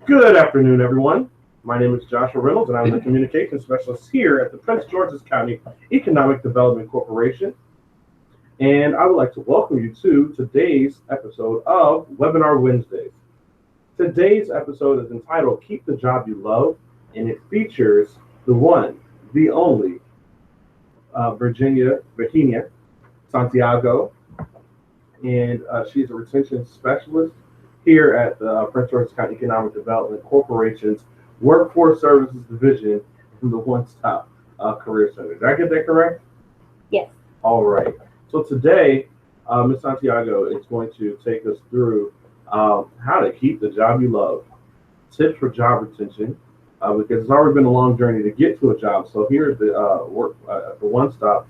Good afternoon, everyone. My name is Joshua Reynolds, and I'm the Communications Specialist here at the Prince George's County Economic Development Corporation. And I would like to welcome you to today's episode of Webinar Wednesdays. Today's episode is entitled Keep the Job You Love, and it features the one, the only, Virginia Santiago, and she's a retention specialist here at the Prince George's County Economic Development Corporation's Workforce Services Division in the One Stop Career Center. Did I get that correct? Yes. All right. So today, Ms. Santiago is going to take us through how to keep the job you love, tips for job retention, because it's already been a long journey to get to a job. So here at the at the One Stop,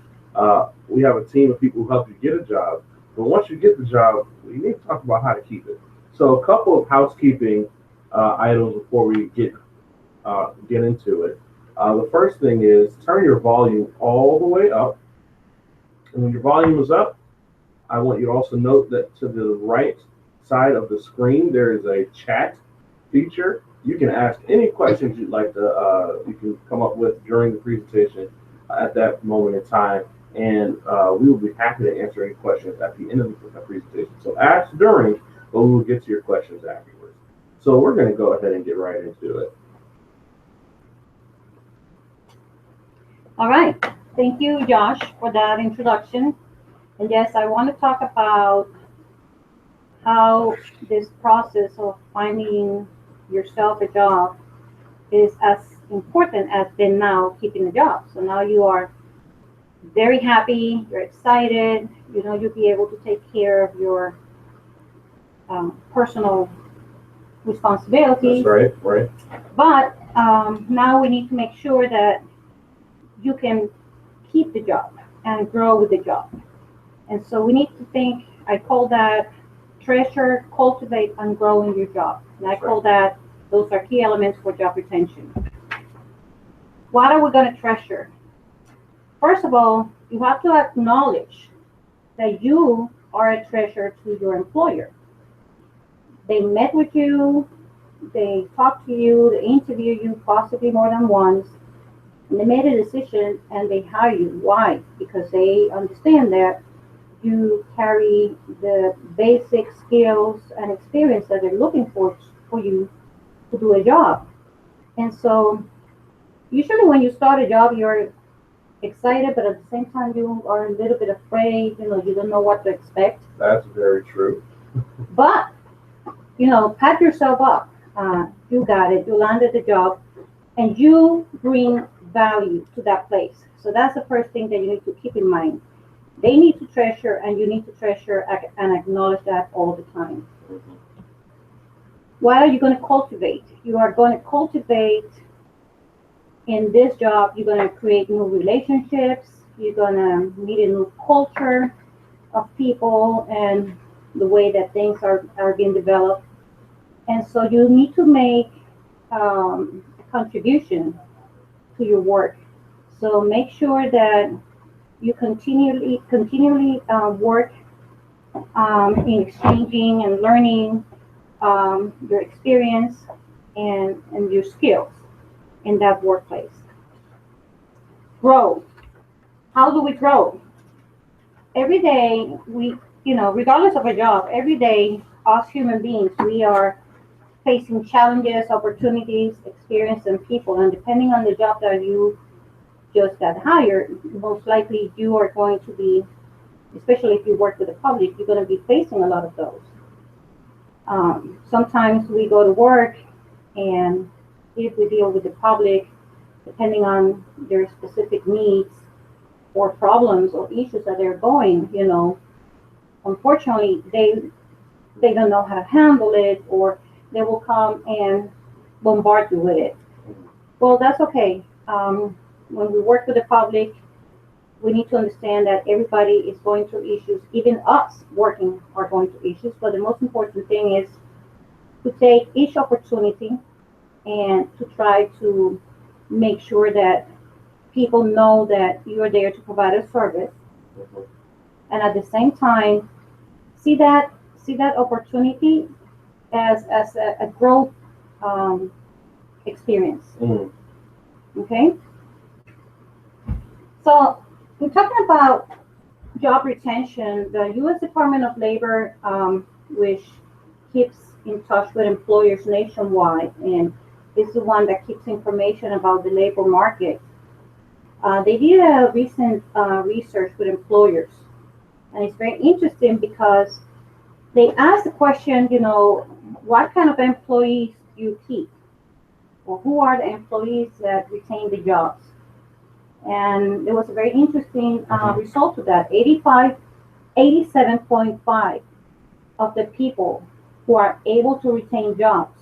we have a team of people who help you get a job. But once you get the job, we need to talk about how to keep it. So a couple of housekeeping items before we get into it. The first thing is turn your volume all the way up. And when your volume is up, I want you to also note that to the right side of the screen, there is a chat feature. You can ask any questions you'd like to, you can come up with during the presentation at that moment in time. And we will be happy to answer any questions at the end of the presentation. So ask during, but we will get to your questions afterwards. So we're going to go ahead and get right into it. All right. Thank you, Josh, for that introduction. And yes, I want to talk about how this process of finding yourself a job is as important as been now keeping a job. So now you are very happy, you're excited, you know you'll be able to take care of your personal responsibilities. That's right. But now we need to make sure that you can keep the job and grow with the job. And so we need to think, I call that treasure, cultivate, and grow in your job. And I call that, those are key elements for job retention. What are we going to treasure? First of all, you have to acknowledge that you are a treasure to your employer. They met with you, they talked to you, they interviewed you possibly more than once, and they made a decision and they hire you. Why? Because they understand that you carry the basic skills and experience that they're looking for you to do a job. And so usually when you start a job, you're excited, but at the same time you are a little bit afraid, you don't know what to expect. That's very true. But, pat yourself up. You got it, you landed the job, and you bring value to that place. So that's the first thing that you need to keep in mind. They need to treasure, and you need to treasure and acknowledge that all the time. Mm-hmm. What are you going to cultivate? You are going to cultivate in this job, you're going to create new relationships, you're going to meet a new culture of people and the way that things are being developed. And so you need to make a contribution to your work. So make sure that you continually work in exchanging and learning your experience and your skills in that workplace. Grow. How do we grow? Every day regardless of a job, every day us human beings, we are facing challenges, opportunities, experience, and people. And depending on the job that you just got hired, most likely you are going to be, especially if you work with the public, you're going to be facing a lot of those. Sometimes we go to work, and if we deal with the public, depending on their specific needs or problems or issues that they're going, unfortunately, they don't know how to handle it, or they will come and bombard you with it. Well, that's okay. When we work with the public, we need to understand that everybody is going through issues. Even us working are going through issues. But the most important thing is to take each opportunity and to try to make sure that people know that you're there to provide a service. Mm-hmm. And at the same time, see that opportunity as a growth experience. Mm. Okay? So, we're talking about job retention. The U.S. Department of Labor, which keeps in touch with employers nationwide and is the one that keeps information about the labor market. They did a recent research with employers, and it's very interesting because they asked the question, what kind of employees do you keep? Or who are the employees that retain the jobs? And there was a very interesting result to that. 87.5 of the people who are able to retain jobs,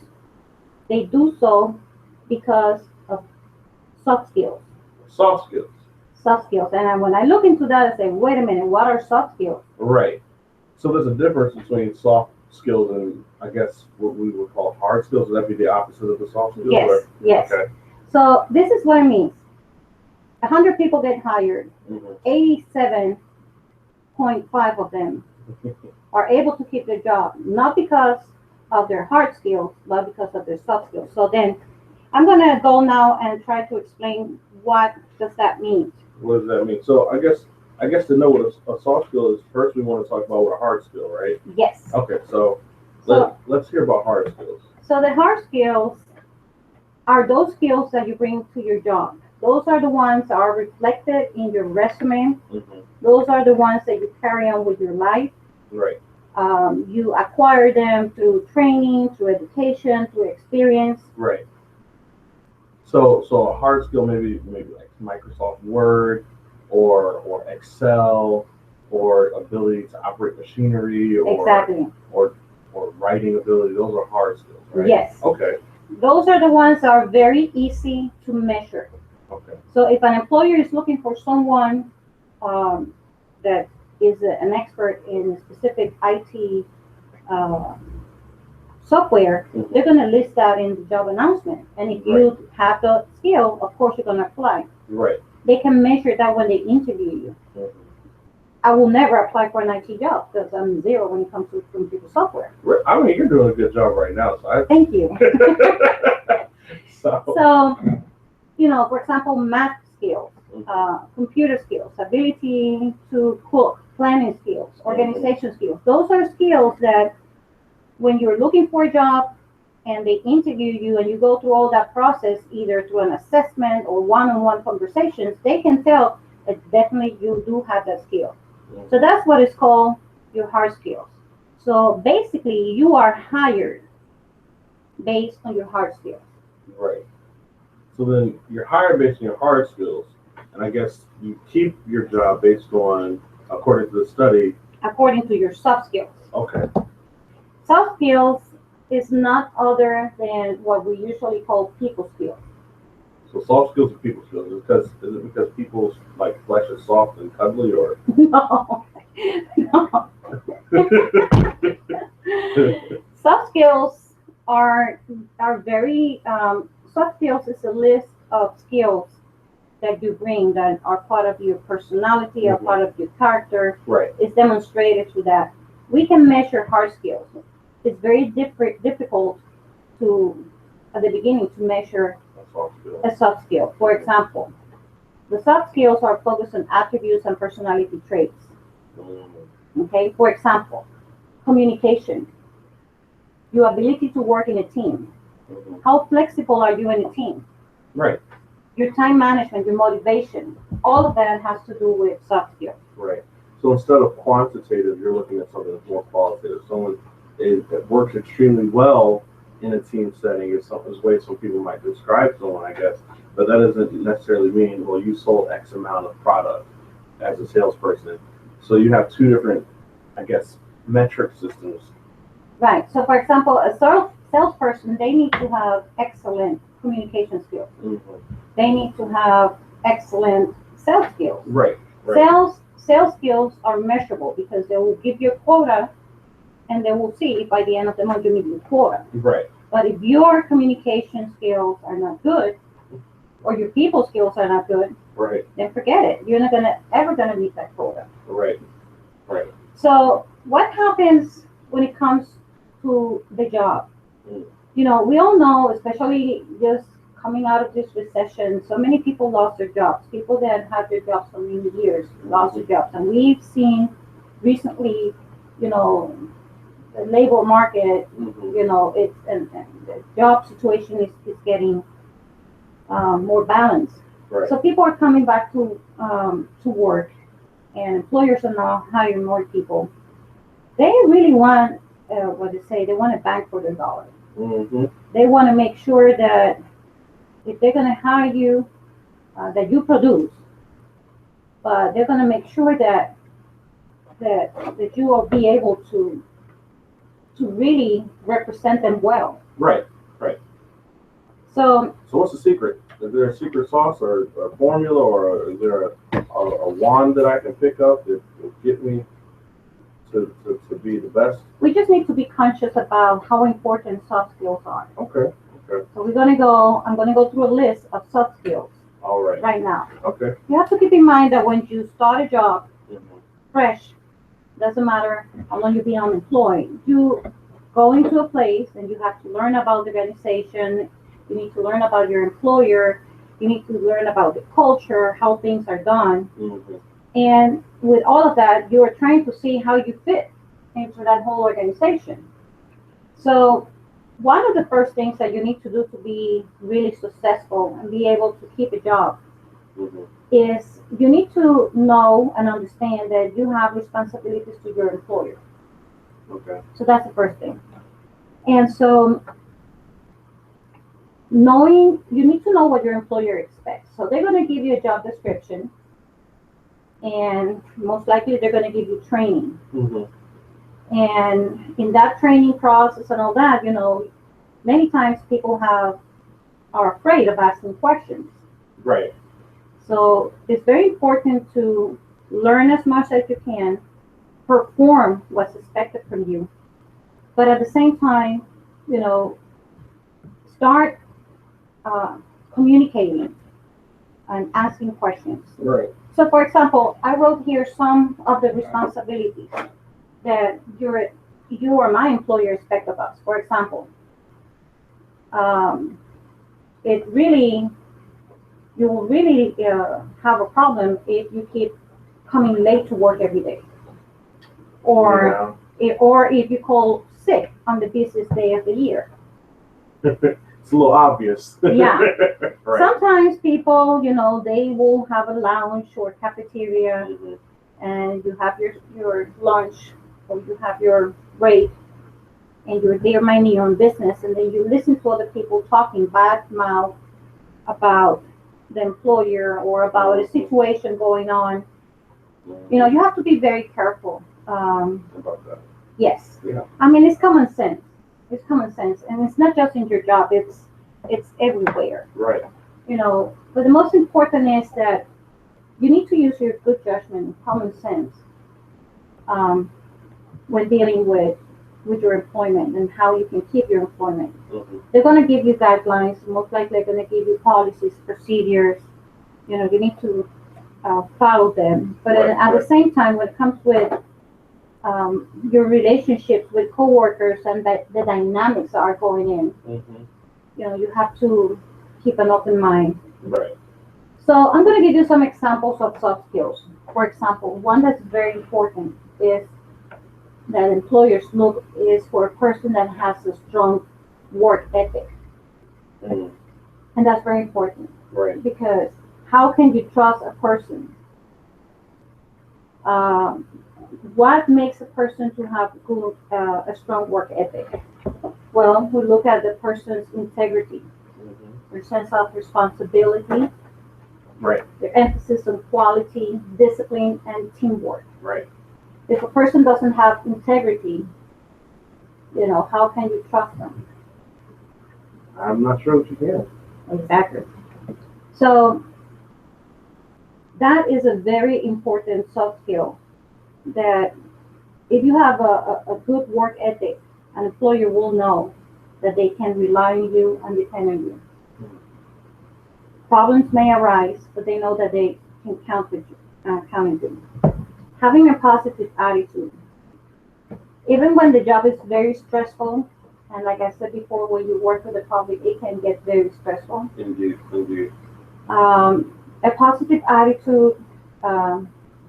they do so because of soft skills. Soft skills. Soft skills. And when I look into that, I say, wait a minute, what are soft skills? Right. So there's a difference between soft skills and, I guess, what we would call hard skills. Would that be the opposite of the soft skills? Yes, or? yes. Okay. So this is what it means. 100 people get hired. 87.5 of them are able to keep their job, not because of their hard skills, but because of their soft skills. So then I'm going to go now and try to explain what does that mean. What does that mean? So I guess to know what a soft skill is, first we want to talk about what a hard skill, right? Yes. Okay, so let's hear about hard skills. So the hard skills are those skills that you bring to your job. Those are the ones that are reflected in your resume. Mm-hmm. Those are the ones that you carry on with your life. Right. You acquire them through training, through education, through experience. Right. So a hard skill maybe like Microsoft Word or Excel or ability to operate machinery or Exactly. or writing ability. Those are hard skills, right? Yes. Okay. Those are the ones that are very easy to measure. Okay. So if an employer is looking for someone that is an expert in specific IT software, Mm-hmm. they're going to list that in the job announcement. And if you have the skill, of course you're going to apply. Right. They can measure that when they interview you. Mm-hmm. I will never apply for an IT job because I'm zero when it comes to computer software. I mean, you're doing a good job right now. So Thank you. So, for example, math skills, computer skills, ability to cook, planning skills, organization skills. Those are skills that when you're looking for a job and they interview you and you go through all that process, either through an assessment or one-on-one conversations, they can tell that definitely you do have that skill. So that's what is called your hard skills. So basically, you are hired based on your hard skills. Right. So then you're hired based on your hard skills, and I guess you keep your job based on, according to the study, according to your soft skills. Okay. Soft skills is not other than what we usually call people skills. So soft skills are people skills. Is it because people's like flesh is soft and cuddly, or? No. Soft skills are very soft skills is a list of skills that you bring that are part of your personality, are part of your character. Right. It's demonstrated through that. We can measure hard skills. It's very difficult to at the beginning to measure a soft skill. For example, the soft skills are focused on attributes and personality traits. Okay, for example, communication, your ability to work in a team. How flexible are you in a team? Right. Your time management, your motivation, all of that has to do with soft skills. Right. So instead of quantitative, you're looking at something that's more qualitative. Someone that works extremely well in a team setting is the way some people might describe someone, I guess. But that doesn't necessarily mean, well, you sold X amount of product as a salesperson. So you have two different, I guess, metric systems. Right. So, for example, a salesperson, they need to have excellent communication skills. Mm-hmm. They need to have excellent sales skills. Right. Sales skills are measurable because they will give you a quota, and they will see if by the end of the month you meet your quota. Right. But if your communication skills are not good, or your people skills are not good, right, then forget it. You're not ever gonna meet that quota. Right. Right. So what happens when it comes to the job? We all know, especially just coming out of this recession, so many people lost their jobs. People that had their jobs for many years lost their jobs. And we've seen recently, you know, the labor market, it's and the job situation is getting more balanced. Right. So people are coming back to work, and employers are now hiring more people. They really want what they say. They want a bang for their dollar. Mm-hmm. They want to make sure that if they're going to hire you, that you produce, but they're going to make sure that you will be able to really represent them well. Right. Right. So what's the secret? Is there a secret sauce or a formula, or is there a wand that I can pick up that will get me to be the best? we just need to be conscious about how important soft skills are. Okay. Okay. So I'm going to go through a list of soft skills All right. right now. Okay. You have to keep in mind that when you start a job Mm-hmm. fresh, doesn't matter how long you've been unemployed, you go into a place and you have to learn about the organization, you need to learn about your employer, you need to learn about the culture, how things are done. Mm-hmm. And with all of that, you are trying to see how you fit into that whole organization. So one of the first things that you need to do to be really successful and be able to keep a job Mm-hmm. is you need to know and understand that you have responsibilities to your employer. Okay. So that's the first thing. And so you need to know what your employer expects. So they're going to give you a job description, and most likely they're going to give you training. Mm-hmm. And in that training process and all that, many times people are afraid of asking questions. Right. So it's very important to learn as much as you can, perform what's expected from you, but at the same time, start communicating and asking questions. Right. So, for example, I wrote here some of the responsibilities that you or my employer expect of us. For example, you will really have a problem if you keep coming late to work every day, or if you call sick on the busiest day of the year. It's a little obvious. Yeah. Right. Sometimes people, they will have a lounge or cafeteria, Mm-hmm. and you have your lunch, or you have your break, and you're there minding your own business, and then you listen to other people talking bad mouth about the employer or about a situation going on. You have to be very careful. About that. Yes. Yeah. I mean, it's common sense. It's common sense, and it's not just in your job. It's everywhere. Right. But the most important is that you need to use your good judgment and common sense when dealing with your employment and how you can keep your employment. Mm-hmm. They're going to give you guidelines. Most likely, they're going to give you policies, procedures. You need to follow them. But at the same time, when it comes with your relationships with coworkers and the dynamics that are going in, Mm-hmm. You have to keep an open mind. Right. So I'm going to give you some examples of soft skills. For example, one that's very important is that employers look is for a person that has a strong work ethic. Mm-hmm. And that's very important. Right. Because how can you trust a person? What makes a person to have a strong work ethic? Well, we look at the person's integrity, Mm-hmm. their sense of responsibility, Right. their emphasis on quality, discipline, and teamwork. Right. If a person doesn't have integrity, how can you trust them? I'm not sure what you can. Exactly. So that is a very important soft skill, that if you have a good work ethic, an employer will know that they can rely on you and depend on you. Problems may arise, but they know that they can count on you. Having a positive attitude. Even when the job is very stressful, And like I said before, when you work with the public, it can get very stressful. Indeed, indeed. A positive attitude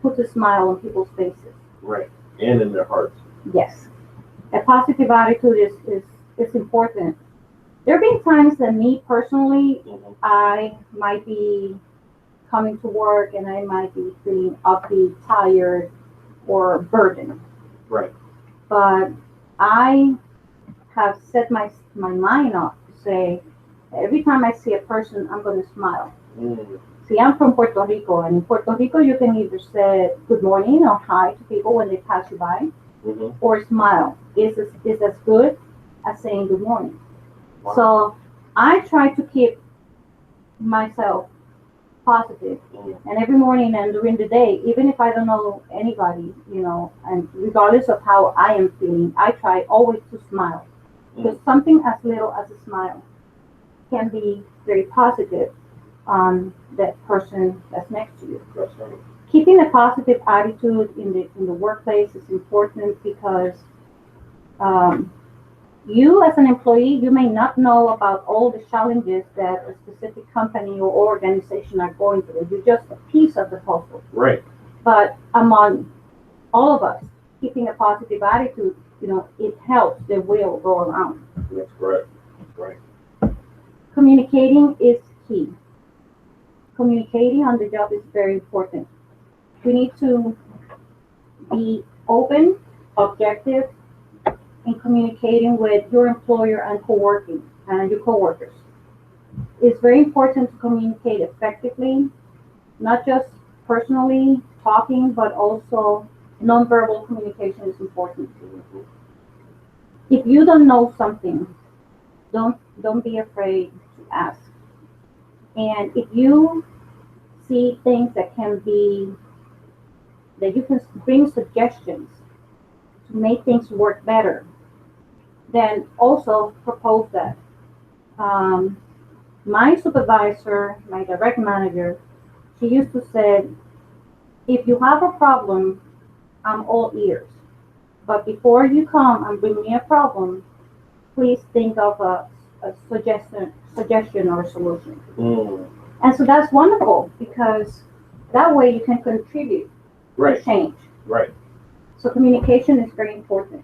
puts a smile on people's faces. Right. And in their hearts. Yes. A positive attitude is important. There have been times that me personally, I might be coming to work and I might be feeling upbeat, tired, or burdened. Right. But I have set my mind up to say, every time I see a person, I'm going to smile. See, I'm from Puerto Rico, and in Puerto Rico, you can either say good morning or hi to people when they pass you by, or smile. Is as good as saying good morning. Wow. So I try to keep myself positive, and every morning and during the day, even if I don't know anybody, and regardless of how I am feeling, I try always to smile, because something as little as a smile can be very positive on that person that's next to you. That's right. Keeping a positive attitude in the workplace is important because you as an employee, you may not know about all the challenges that a specific company or organization are going through. You're just a piece of the puzzle. Right. But among all of us, keeping a positive attitude, it helps the wheel go around. That's correct. That's right. Communicating is key. Communicating on the job is very important. We need to be open, objective, in communicating with your employer and your coworkers. It's very important to communicate effectively, not just personally talking, but also nonverbal communication is important. If you don't know something, don't be afraid to ask. And if you see things that you can bring suggestions to make things work better, then also propose that. My supervisor, my direct manager, she used to say, if you have a problem, I'm all ears. But before you come and bring me a problem, please think of a suggestion or a solution. And so that's wonderful, because that way you can contribute to change. Right. So communication is very important.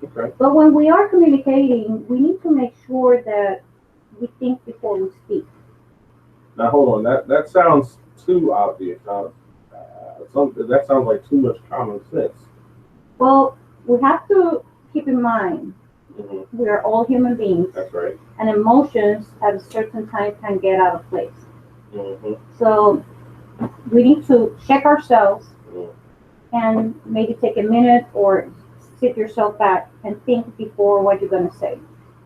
Okay. But when we are communicating, we need to make sure that we think before we speak. Now hold on, that sounds too obvious. That sounds like too much common sense. Well, we have to keep in mind we are all human beings. That's right. And emotions at a certain time can get out of place. So we need to check ourselves and maybe take a minute or sit yourself back and think before what you're going to say.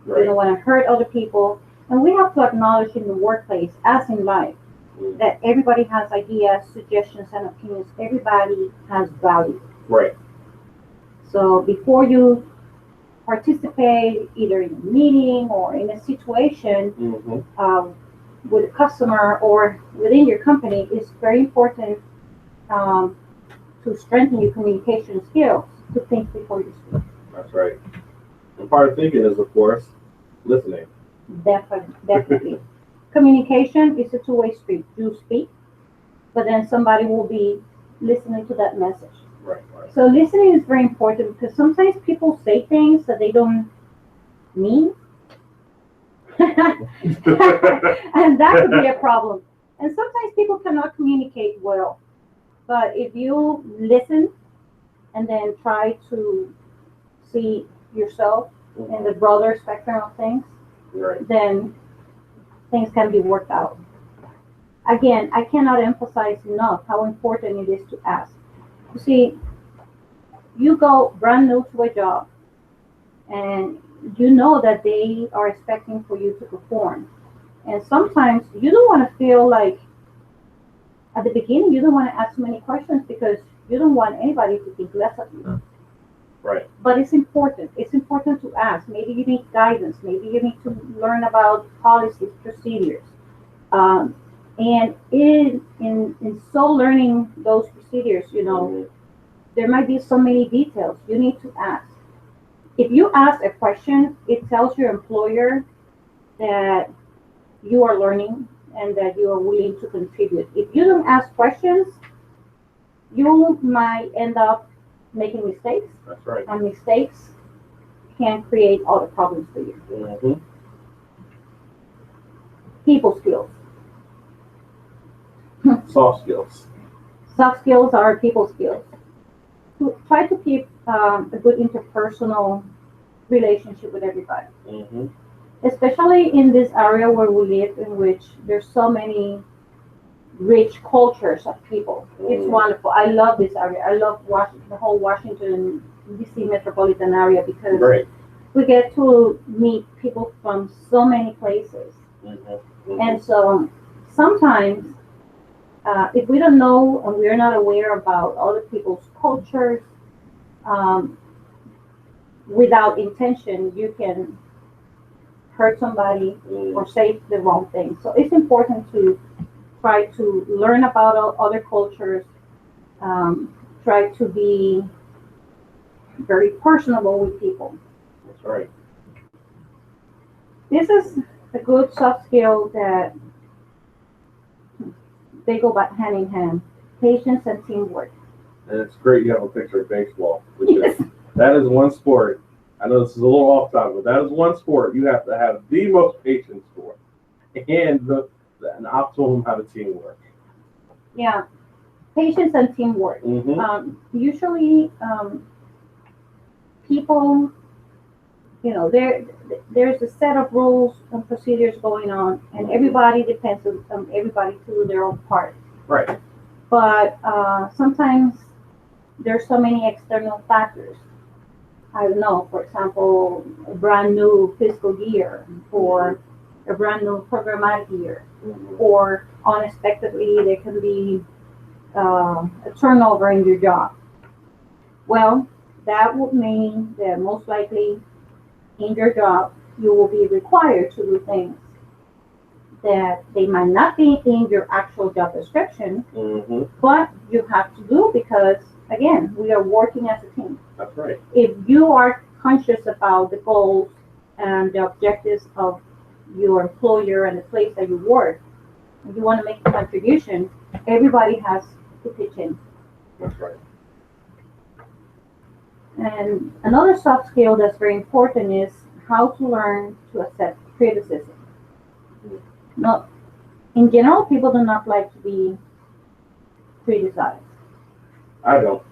Right. You don't want to hurt other people. And we have to acknowledge in the workplace, as in life, that everybody has ideas, suggestions, and opinions. Everybody has value. Right. So before you participate either in a meeting or in a situation with a customer or within your company, it's very important to strengthen your communication skills, to think before you speak. That's right. And part of thinking is, of course, listening. Definitely. Communication is a two-way street. You speak, but then somebody will be listening to that message. Right. So listening is very important, because sometimes people say things that they don't mean. And that could be a problem. And sometimes people cannot communicate well. But if you listen and then try to see yourself in the broader spectrum of things, then things can be worked out. Again, I cannot emphasize enough how important it is to ask. You see, you go brand new to a job, and you know that they are expecting for you to perform. And sometimes you don't want to feel like, at the beginning, you don't want to ask many questions because you don't want anybody to think less of you. Right. But it's important. It's important to ask. Maybe you need guidance. Maybe you need to learn about policies, procedures. And in so learning those procedures, there might be so many details. You need to ask. If you ask a question, it tells your employer that you are learning and that you are willing to contribute. If you don't ask questions, you might end up making mistakes. That's right. And mistakes can create other problems for you. Mm-hmm. People skills. Soft skills. Soft skills are people skills. Try to keep a good interpersonal relationship with everybody. Mm-hmm. Especially in this area where we live, in which there's so many rich cultures of people. It's wonderful. I love this area. I love the whole Washington, D.C. metropolitan area, because we get to meet people from so many places. Mm-hmm. And so sometimes, if we don't know and we're not aware about other people's cultures, without intention, you can hurt somebody or say the wrong thing. So it's important to try to learn about other cultures, try to be very personable with people. That's right. This is a good soft skill that they go back hand in hand. Patience and teamwork. And it's great you have a picture of baseball, because that is one sport. I know this is a little off topic, but that is one sport you have to have the most patience for, and an optimum how to teamwork. Yeah, patience and teamwork. Mm-hmm. Usually, people, there's a set of rules and procedures going on, and everybody depends on everybody to do their own part. Right. But sometimes there's so many external factors. I don't know, for example, a brand new fiscal year, or a brand new programmatic year, or unexpectedly there can be a turnover in your job. Well, that would mean that most likely in your job you will be required to do things that they might not be in your actual job description, but you have to do because, again, we are working as a team. That's right. If you are conscious about the goals and the objectives of your employer and the place that you work, and you want to make a contribution, everybody has to pitch in. That's right. And another soft skill that's very important is how to learn to accept criticism. No, in general, people do not like to be criticized. I don't.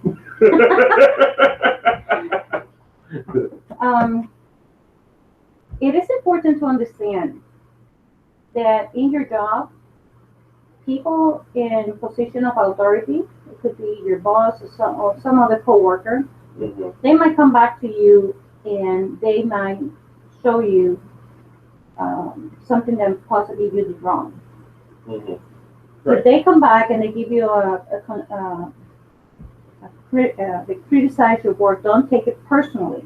It is important to understand that in your job, people in position of authority, it could be your boss or some other coworker, they might come back to you and they might show you something that possibly you did wrong. Right. If they come back and they give you they criticize your work, don't take it personally.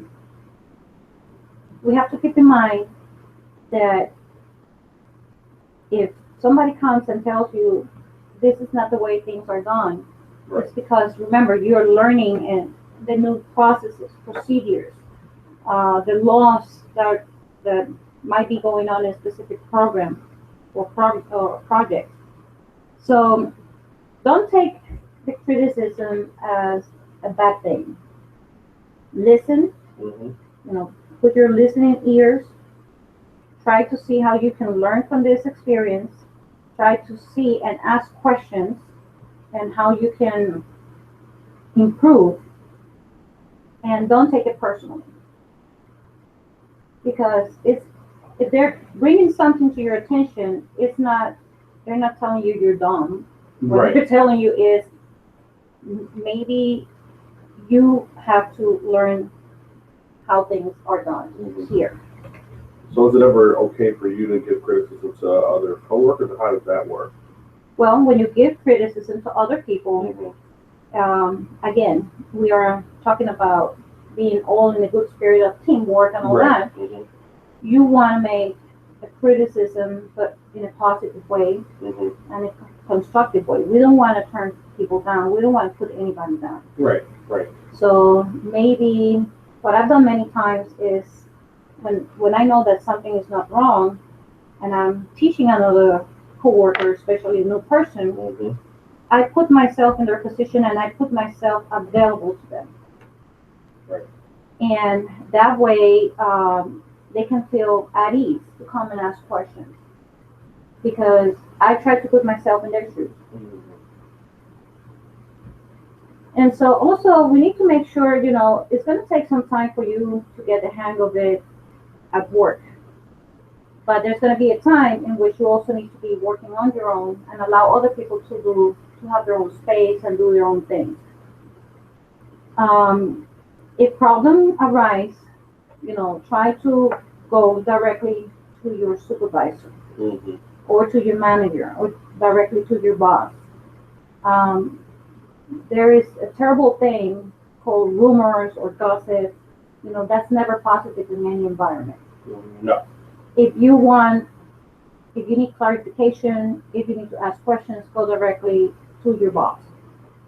We have to keep in mind that if somebody comes and tells you this is not the way things are done, it's because, remember, you're learning and the new processes, procedures, the laws that might be going on in a specific program or project. So don't take the criticism as a bad thing. Listen, put your listening ears. Try to see how you can learn from this experience. Try to see and ask questions and how you can improve. And don't take it personally. Because if they're bringing something to your attention, they're not telling you you're dumb. What they're telling you is maybe you have to learn how things are done here. So is it ever okay for you to give criticism to other coworkers, or how does that work? Well, when you give criticism to other people, again, we are talking about being all in a good spirit of teamwork and all that. You want to make a criticism, but in a positive way and a constructive way. We don't want to turn people down. We don't want to put anybody down. Right. So maybe what I've done many times is when I know that something is not wrong, and I'm teaching another coworker, especially a new person, Mm-hmm. I put myself in their position and I put myself available to them. Right. And that way, they can feel at ease to come and ask questions because I try to put myself in their shoes. Mm-hmm. And so also we need to make sure, it's going to take some time for you to get the hang of it at work. But there's going to be a time in which you also need to be working on your own and allow other people to have their own space and do their own thing. If problems arise, try to go directly to your supervisor Mm-hmm. or to your manager or directly to your boss. Um, there is a terrible thing called rumors or gossip. That's never positive in any environment. No. If you need clarification, if you need to ask questions, go directly to your boss.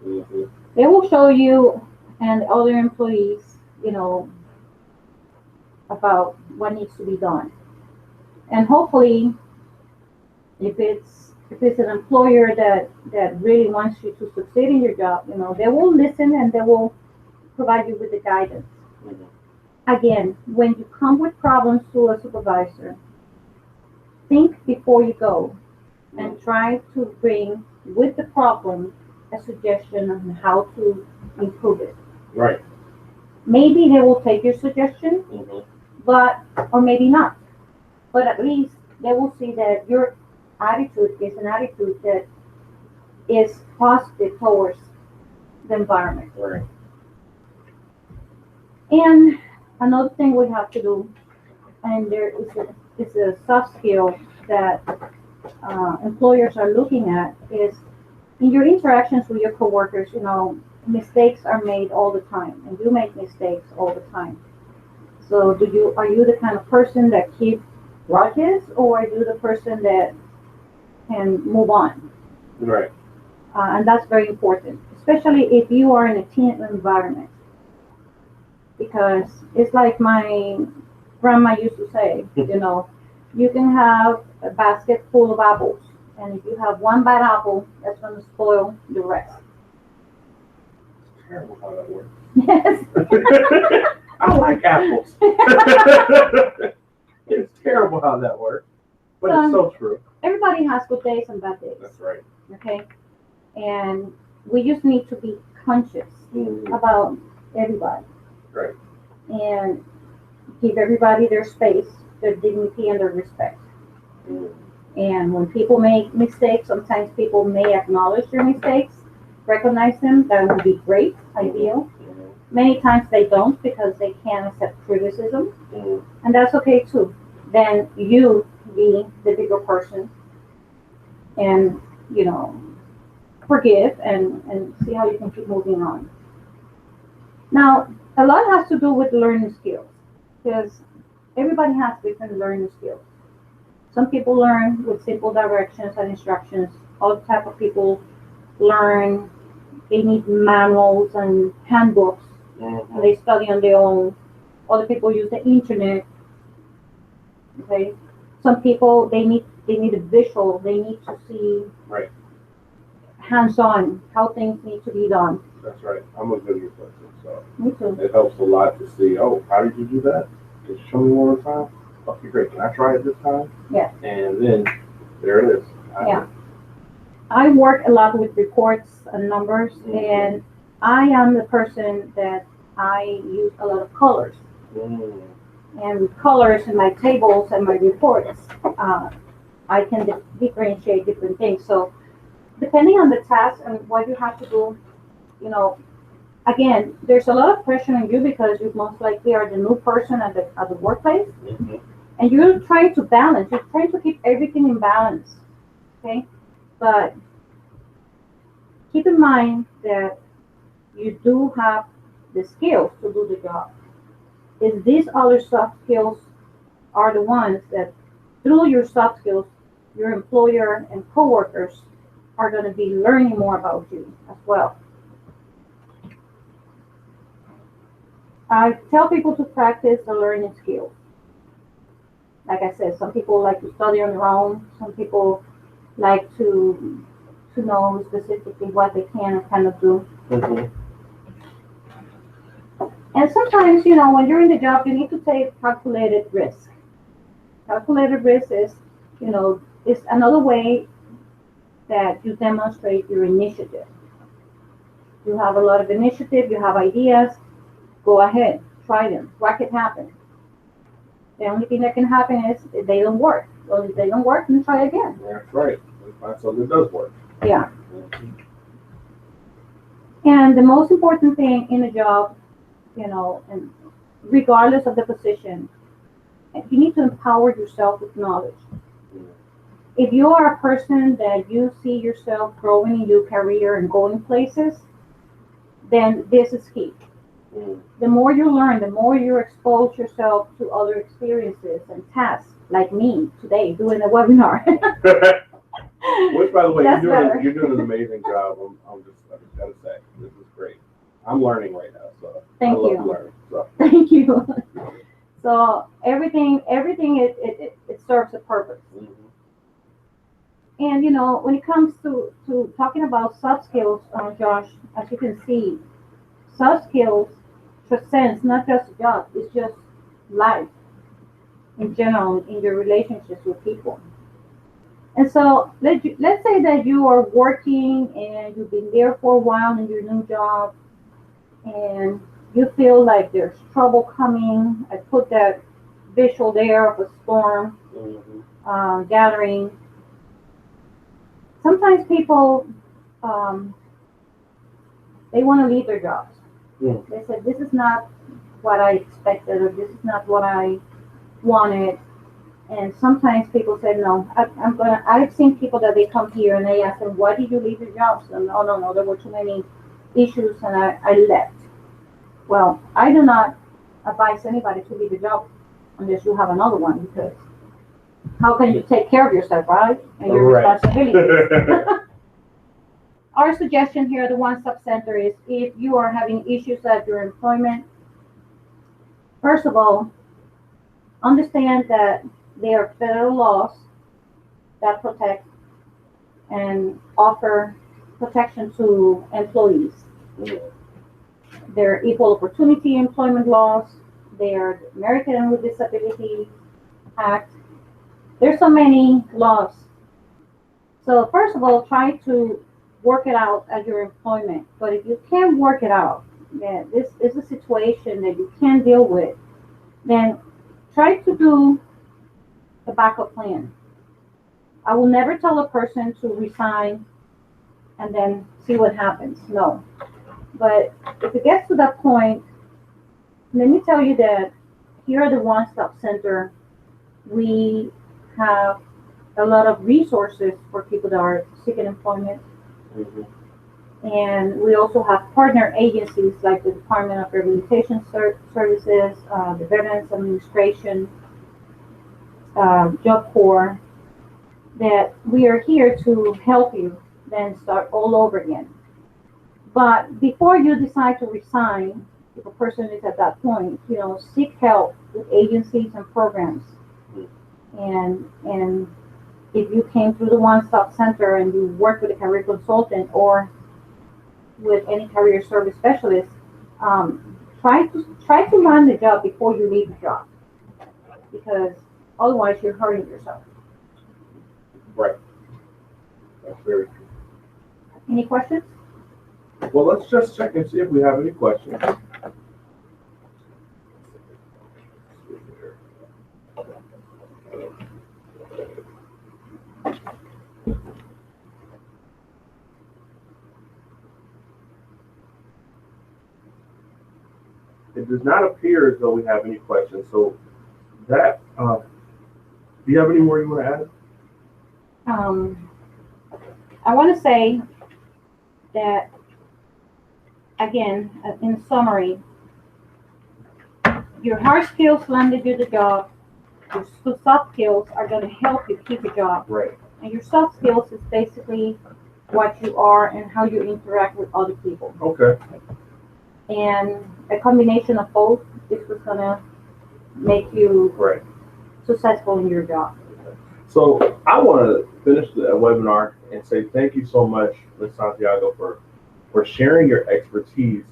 Mm-hmm. They will show you and other employees, about what needs to be done. And hopefully, if it's an employer that really wants you to succeed in your job, they will listen and they will provide you with the guidance. Mm-hmm. Again, when you come with problems to a supervisor, think before you go and try to bring with the problem a suggestion on how to improve it. Right. Maybe they will take your suggestion, Mm-hmm. or maybe not. But at least they will see that your attitude is an attitude that is positive towards the environment. Right. And another thing we have to do, and there is a soft skill that employers are looking at, is in your interactions with your coworkers. Mistakes are made all the time, and you make mistakes all the time. So, are you the kind of person that keep grudges, or are you the person that can move on? Right. And that's very important, especially if you are in a team environment, because it's like my grandma used to say, you can have a basket full of apples, and if you have one bad apple, that's going to spoil the rest. It's terrible how that works. Yes. I like apples. It's terrible how that works, but it's so true. Everybody has good days and bad days. That's right. Okay? And we just need to be conscious about everybody. Right. And give everybody their space, their dignity, and their respect. And when people make mistakes, sometimes people may acknowledge their mistakes, recognize them. That would be great, ideal. Many times they don't because they can't accept criticism, and that's okay too. Then you be the bigger person and, forgive and see how you can keep moving on. Now, a lot has to do with learning skills because everybody has different learning skills. Some people learn with simple directions and instructions. Other type of people learn, they need manuals and handbooks, and they study on their own. Other people use the internet. Okay, some people they need a visual. They need to see Right. hands-on how things need to be done. That's right. I'm a visual person, so Me too. it helps a lot to see. Oh, how did you do that? Can you show me one more time? Okay, great. Can I try it this time? Yeah. And then there it is. Yeah. I work a lot with reports and numbers, and I am the person that I use a lot of colors. And with colors in my tables and my reports, I can differentiate different things. So depending on the task and what you have to do, again, there's a lot of pressure on you because you most likely are the new person at the workplace, and you're trying to balance. You're trying to keep everything in balance, okay? But keep in mind that you do have the skills to do the job. Is these other soft skills are the ones that, through your soft skills, your employer and coworkers are going to be learning more about you as well. I tell people to practice the learning skills. Like I said, some people like to study on their own. Some people like to know specifically what they can and cannot do. Mm-hmm. And sometimes, when you're in the job, you need to take calculated risk. Calculated risk is another way that you demonstrate your initiative. You have a lot of initiative, you have ideas, go ahead, try them. What could happen? The only thing that can happen is if they don't work. Well, if they don't work, then try again. That's right. Let's find something that does work. Yeah. And the most important thing in a job, and regardless of the position, you need to empower yourself with knowledge. If you are a person that you see yourself growing in your career and going places, then this is key. The more you learn, the more you expose yourself to other experiences and tasks, like me today doing a webinar. Which, by the way, That's you're doing an amazing job. I just gotta say, this is great. I'm learning right now, so Thank I love you. learning. So. Thank you. So everything it serves a purpose. Mm-hmm. And when it comes to talking about soft skills, Josh, as you can see, soft skills transcends not just a job; it's just life in general in your relationships with people. And so let's say that you are working and you've been there for a while in your new job, and you feel like there's trouble coming. I put that visual there of a storm gathering. Sometimes people they want to leave their jobs. They said, this is not what I expected, or this is not what I wanted. And sometimes people say, no, I've seen people that they come here and they ask them, why did you leave your jobs? And no, there were too many issues and I left. Well, I do not advise anybody to leave a job unless you have another one, because how can you take care of yourself, right? And your responsibilities. Our suggestion here at the One Stop Center is, if you are having issues at your employment, first of all, understand that there are federal laws that protect and offer protection to employees. There are equal opportunity employment laws. There are the American with Disability Act. There's so many laws. So first of all, try to work it out at your employment. But if you can't work it out, that this is a situation that you can't deal with, then try to do a backup plan. I will never tell a person to resign and then see what happens. No. But if it gets to that point, let me tell you that here at the One Stop Center, we have a lot of resources for people that are seeking employment. And we also have partner agencies like the Department of Rehabilitation Services, the Veterans Administration, Job Corps, that we are here to help you then start all over again. But before you decide to resign, if a person is at that point, seek help with agencies and programs. And if you came through the One Stop Center and you work with a career consultant or with any career service specialist, try to land the job before you leave the job, because otherwise you're hurting yourself. Right. That's very true. Any questions? Well, let's just check and see if we have any questions. It does not appear as though we have any questions. So that, do you have any more you want to add? I want to say that, again, in summary, your hard skills landed you the job. Your soft skills are going to help you keep a job. Right. And your soft skills is basically what you are and how you interact with other people. Okay. And a combination of both this was gonna make you Right. successful in your job. So I want to finish the webinar and say thank you so much, Ms. Santiago, for sharing your expertise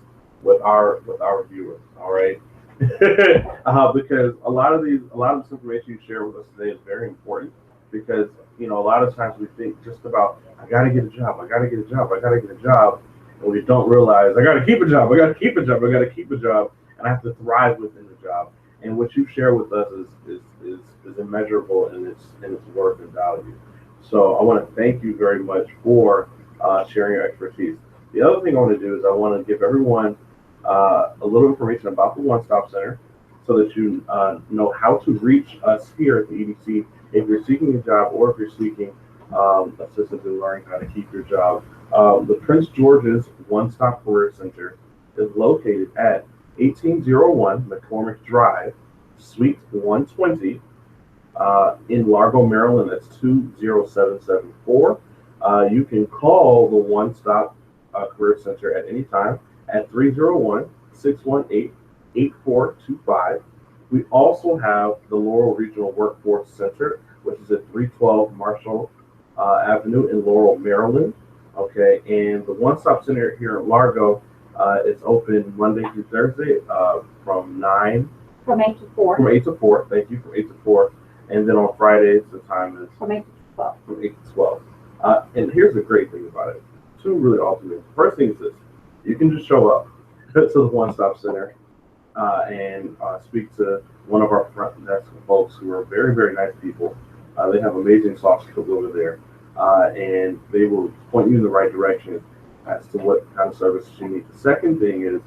with our viewers. All right, because a lot of this information you share with us today is very important. Because a lot of times we think just about I got to get a job, I got to get a job, I got to get a job, and we don't realize I got to keep a job, I got to keep a job, I got to keep a job, and I have to thrive within the job. And what you share with us is immeasurable in its worth and value. So I want to thank you very much for sharing your expertise. The other thing I want to do is I want to give everyone a little information about the One Stop Center so that you know how to reach us here at the EDC if you're seeking a job or if you're seeking assistance in learning how to keep your job. The Prince George's One Stop Career Center is located at 1801 McCormick Drive, Suite 120, in Largo, Maryland. That's 20774. You can call the One Stop Career Center at any time at 301-618-8425. We also have the Laurel Regional Workforce Center, which is at 312 Marshall Avenue in Laurel, Maryland. Okay, and the One Stop Center here in Largo, it's open Monday through Thursday from 8 to 4. From 8 to 4, thank you, from 8 to 4. And then on Fridays, the time is From 8 to 12. From 8 to 12. And here's the great thing about it. Two really awesome things. First thing is this. You can just show up to the One Stop Center and speak to one of our front desk folks who are very, very nice people. They have amazing soft skills over there. And they will point you in the right direction as to what kind of services you need. The second thing is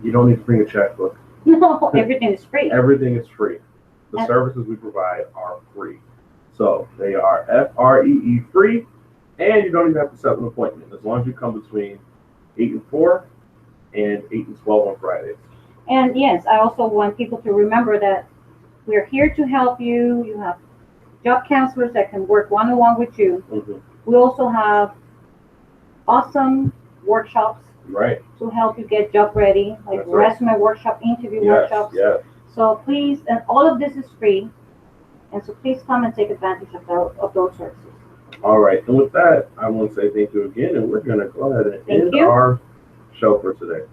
you don't need to bring a checkbook. No, everything is free. Everything is free. The services we provide are free. So they are FREE free, and you don't even have to set an appointment as long as you come between 8 and 4 and 8 and 12 on Fridays. And yes, I also want people to remember that we're here to help you. You have job counselors that can work one-on-one with you. Mm-hmm. We also have awesome workshops to help you get job ready, like resume workshop, interview workshops. Yes. So please, and all of this is free, and so please come and take advantage of those services. All right, and with that, I want to say thank you again, and we're going to go ahead and end our show for today.